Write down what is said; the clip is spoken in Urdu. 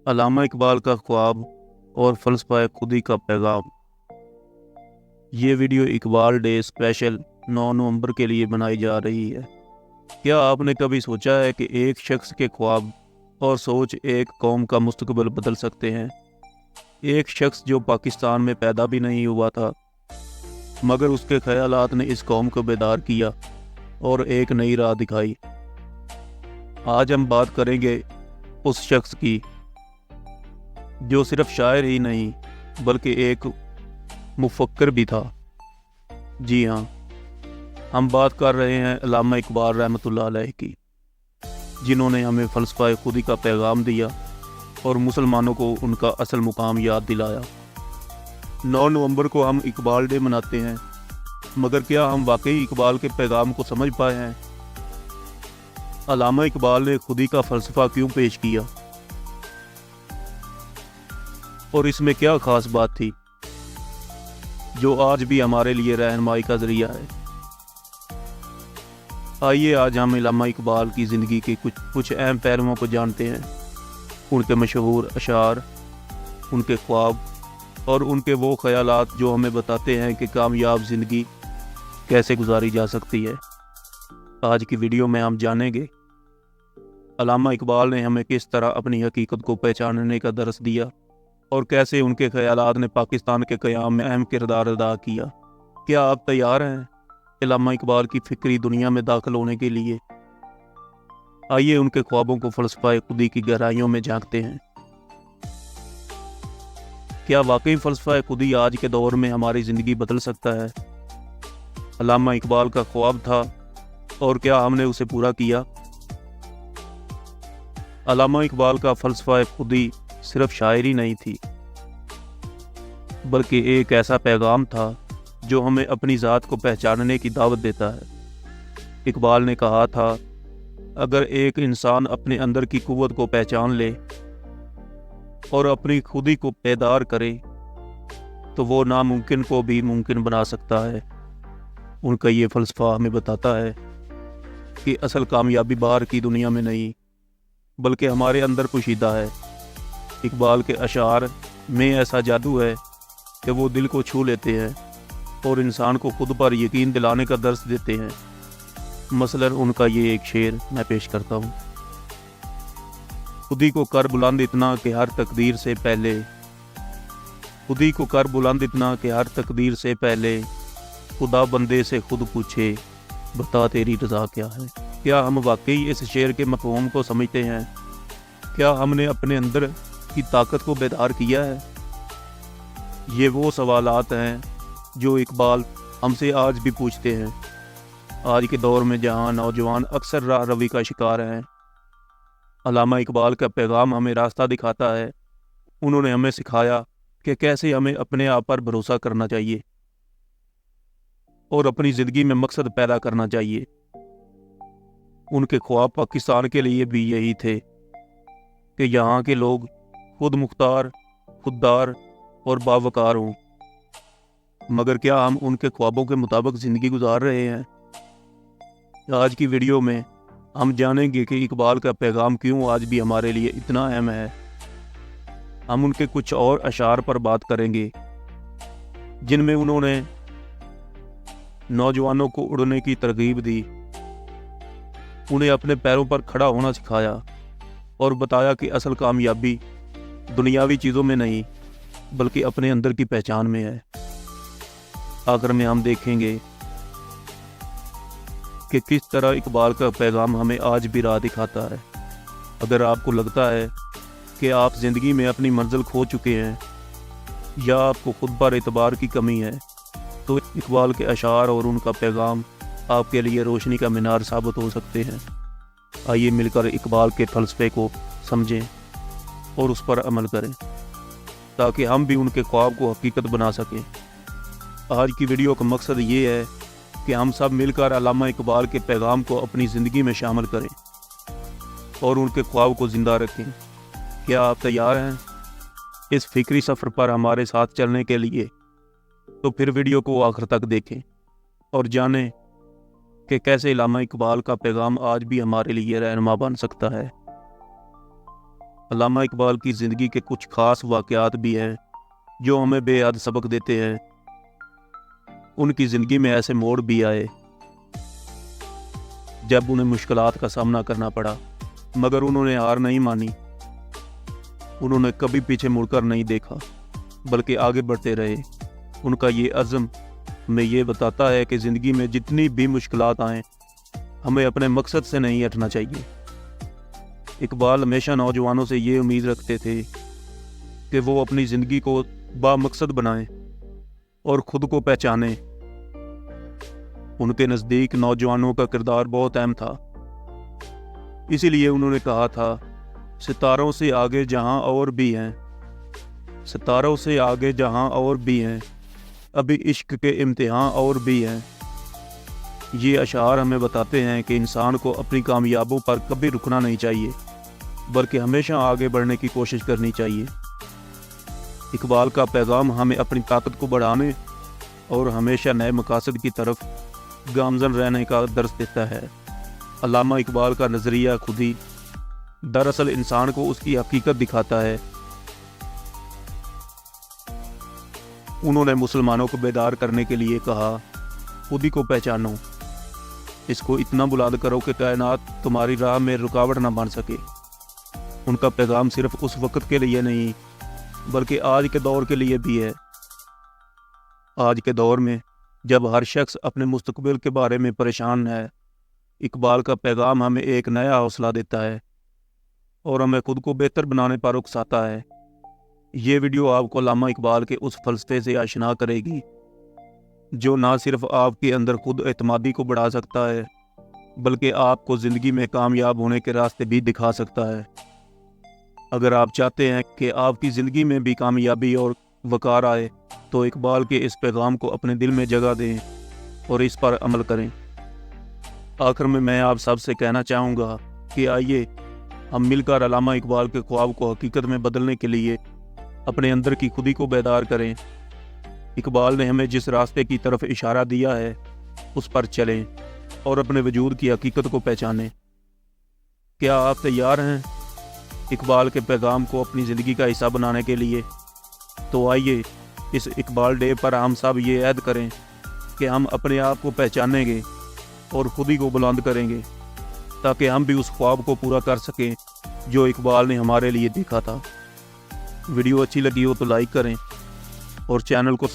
علامہ اقبال کا خواب اور فلسفہ خودی کا پیغام۔ یہ ویڈیو اقبال ڈے اسپیشل 9 نومبر کے لیے بنائی جا رہی ہے۔ کیا آپ نے کبھی سوچا ہے کہ ایک شخص کے خواب اور سوچ ایک قوم کا مستقبل بدل سکتے ہیں؟ ایک شخص جو پاکستان میں پیدا بھی نہیں ہوا تھا، مگر اس کے خیالات نے اس قوم کو بیدار کیا اور ایک نئی راہ دکھائی۔ آج ہم بات کریں گے اس شخص کی جو صرف شاعر ہی نہیں بلکہ ایک مفکر بھی تھا۔ جی ہاں، ہم بات کر رہے ہیں علامہ اقبال رحمۃ اللہ علیہ کی، جنہوں نے ہمیں فلسفہ خودی کا پیغام دیا اور مسلمانوں کو ان کا اصل مقام یاد دلایا۔ 9 نومبر کو ہم اقبال ڈے مناتے ہیں، مگر کیا ہم واقعی اقبال کے پیغام کو سمجھ پائے ہیں؟ علامہ اقبال نے خودی کا فلسفہ کیوں پیش کیا اور اس میں کیا خاص بات تھی جو آج بھی ہمارے لیے رہنمائی کا ذریعہ ہے؟ آئیے آج ہم علامہ اقبال کی زندگی کے کچھ اہم پہلوؤں کو جانتے ہیں، ان کے مشہور اشعار، ان کے خواب اور ان کے وہ خیالات جو ہمیں بتاتے ہیں کہ کامیاب زندگی کیسے گزاری جا سکتی ہے۔ آج کی ویڈیو میں ہم جانیں گے علامہ اقبال نے ہمیں کس طرح اپنی حقیقت کو پہچاننے کا درس دیا اور کیسے ان کے خیالات نے پاکستان کے قیام میں اہم کردار ادا کیا۔ کیا آپ تیار ہیں علامہ اقبال کی فکری دنیا میں داخل ہونے کے لیے؟ آئیے ان کے خوابوں کو فلسفہ خودی کی گہرائیوں میں جھانکتے ہیں۔ کیا واقعی فلسفہ خودی آج کے دور میں ہماری زندگی بدل سکتا ہے؟ علامہ اقبال کا خواب تھا اور کیا ہم نے اسے پورا کیا؟ علامہ اقبال کا فلسفہ خودی صرف شاعری نہیں تھی، بلکہ ایک ایسا پیغام تھا جو ہمیں اپنی ذات کو پہچاننے کی دعوت دیتا ہے۔ اقبال نے کہا تھا، اگر ایک انسان اپنے اندر کی قوت کو پہچان لے اور اپنی خودی کو بیدار کرے تو وہ ناممکن کو بھی ممکن بنا سکتا ہے۔ ان کا یہ فلسفہ ہمیں بتاتا ہے کہ اصل کامیابی باہر کی دنیا میں نہیں بلکہ ہمارے اندر پوشیدہ ہے۔ اقبال کے اشعار میں ایسا جادو ہے کہ وہ دل کو چھو لیتے ہیں اور انسان کو خود پر یقین دلانے کا درس دیتے ہیں۔ مثلاً ان کا یہ ایک شعر میں پیش کرتا ہوں۔ خودی کو کر بلند اتنا کہ ہر تقدیر سے پہلے، خودی کو کر بلند اتنا کہ ہر تقدیر سے پہلے خدا بندے سے خود پوچھے بتا تیری رضا کیا ہے۔ کیا ہم واقعی اس شعر کے مفہوم کو سمجھتے ہیں؟ کیا ہم نے اپنے اندر کی طاقت کو بیدار کیا ہے؟ یہ وہ سوالات ہیں جو اقبال ہم سے آج بھی پوچھتے ہیں۔ آج کے دور میں جہاں نوجوان اکثر راہ روی کا شکار ہیں، علامہ اقبال کا پیغام ہمیں راستہ دکھاتا ہے۔ انہوں نے ہمیں سکھایا کہ کیسے ہمیں اپنے آپ پر بھروسہ کرنا چاہیے اور اپنی زندگی میں مقصد پیدا کرنا چاہیے۔ ان کے خواب پاکستان کے لیے بھی یہی تھے کہ یہاں کے لوگ خود مختار، خوددار اور باوقار ہوں۔ مگر کیا ہم ان کے خوابوں کے مطابق زندگی گزار رہے ہیں؟ آج کی ویڈیو میں ہم جانیں گے کہ اقبال کا پیغام کیوں آج بھی ہمارے لیے اتنا اہم ہے۔ ہم ان کے کچھ اور اشعار پر بات کریں گے جن میں انہوں نے نوجوانوں کو اڑنے کی ترغیب دی، انہیں اپنے پیروں پر کھڑا ہونا سکھایا اور بتایا کہ اصل کامیابی دنیاوی چیزوں میں نہیں بلکہ اپنے اندر کی پہچان میں ہے۔ آخر میں ہم دیکھیں گے کہ کس طرح اقبال کا پیغام ہمیں آج بھی راہ دکھاتا ہے۔ اگر آپ کو لگتا ہے کہ آپ زندگی میں اپنی منزل کھو چکے ہیں یا آپ کو خود پر اعتبار کی کمی ہے تو اقبال کے اشعار اور ان کا پیغام آپ کے لیے روشنی کا مینار ثابت ہو سکتے ہیں۔ آئیے مل کر اقبال کے فلسفے کو سمجھیں اور اس پر عمل کریں تاکہ ہم بھی ان کے خواب کو حقیقت بنا سکیں۔ آج کی ویڈیو کا مقصد یہ ہے کہ ہم سب مل کر علامہ اقبال کے پیغام کو اپنی زندگی میں شامل کریں اور ان کے خواب کو زندہ رکھیں۔ کیا آپ تیار ہیں اس فکری سفر پر ہمارے ساتھ چلنے کے لیے؟ تو پھر ویڈیو کو آخر تک دیکھیں اور جانیں کہ کیسے علامہ اقبال کا پیغام آج بھی ہمارے لیے رہنما بن سکتا ہے۔ علامہ اقبال کی زندگی کے کچھ خاص واقعات بھی ہیں جو ہمیں بے حد سبق دیتے ہیں۔ ان کی زندگی میں ایسے موڑ بھی آئے جب انہیں مشکلات کا سامنا کرنا پڑا، مگر انہوں نے ہار نہیں مانی۔ انہوں نے کبھی پیچھے مڑ کر نہیں دیکھا بلکہ آگے بڑھتے رہے۔ ان کا یہ عزم ہمیں یہ بتاتا ہے کہ زندگی میں جتنی بھی مشکلات آئیں ہمیں اپنے مقصد سے نہیں ہٹنا چاہیے۔ اقبال ہمیشہ نوجوانوں سے یہ امید رکھتے تھے کہ وہ اپنی زندگی کو بامقصد بنائیں اور خود کو پہچانیں۔ ان کے نزدیک نوجوانوں کا کردار بہت اہم تھا، اسی لیے انہوں نے کہا تھا، ستاروں سے آگے جہاں اور بھی ہیں، ستاروں سے آگے جہاں اور بھی ہیں، ابھی عشق کے امتحان اور بھی ہیں۔ یہ اشعار ہمیں بتاتے ہیں کہ انسان کو اپنی کامیابیوں پر کبھی رکنا نہیں چاہیے بلکہ ہمیشہ آگے بڑھنے کی کوشش کرنی چاہیے۔ اقبال کا پیغام ہمیں اپنی طاقت کو بڑھانے اور ہمیشہ نئے مقاصد کی طرف گامزن رہنے کا درس دیتا ہے۔ علامہ اقبال کا نظریہ خودی دراصل انسان کو اس کی حقیقت دکھاتا ہے۔ انہوں نے مسلمانوں کو بیدار کرنے کے لیے کہا، خودی کو پہچانو، اس کو اتنا بلند کرو کہ کائنات تمہاری راہ میں رکاوٹ نہ بن سکے۔ ان کا پیغام صرف اس وقت کے لیے نہیں بلکہ آج کے دور کے لیے بھی ہے۔ آج کے دور میں جب ہر شخص اپنے مستقبل کے بارے میں پریشان ہے، اقبال کا پیغام ہمیں ایک نیا حوصلہ دیتا ہے اور ہمیں خود کو بہتر بنانے پر اکساتا ہے۔ یہ ویڈیو آپ کو علامہ اقبال کے اس فلسفے سے آشنا کرے گی جو نہ صرف آپ کے اندر خود اعتمادی کو بڑھا سکتا ہے بلکہ آپ کو زندگی میں کامیاب ہونے کے راستے بھی دکھا سکتا ہے۔ اگر آپ چاہتے ہیں کہ آپ کی زندگی میں بھی کامیابی اور وقار آئے تو اقبال کے اس پیغام کو اپنے دل میں جگہ دیں اور اس پر عمل کریں۔ آخر میں آپ سب سے کہنا چاہوں گا کہ آئیے ہم مل کر علامہ اقبال کے خواب کو حقیقت میں بدلنے کے لیے اپنے اندر کی خودی کو بیدار کریں۔ اقبال نے ہمیں جس راستے کی طرف اشارہ دیا ہے اس پر چلیں اور اپنے وجود کی حقیقت کو پہچانیں۔ کیا آپ تیار ہیں اقبال کے پیغام کو اپنی زندگی کا حصہ بنانے کے لیے؟ تو آئیے اس اقبال ڈے پر ہم سب یہ عہد کریں کہ ہم اپنے آپ کو پہچانیں گے اور خودی کو بلند کریں گے تاکہ ہم بھی اس خواب کو پورا کر سکیں جو اقبال نے ہمارے لیے دیکھا تھا۔ ویڈیو اچھی لگی ہو تو لائک کریں اور چینل کو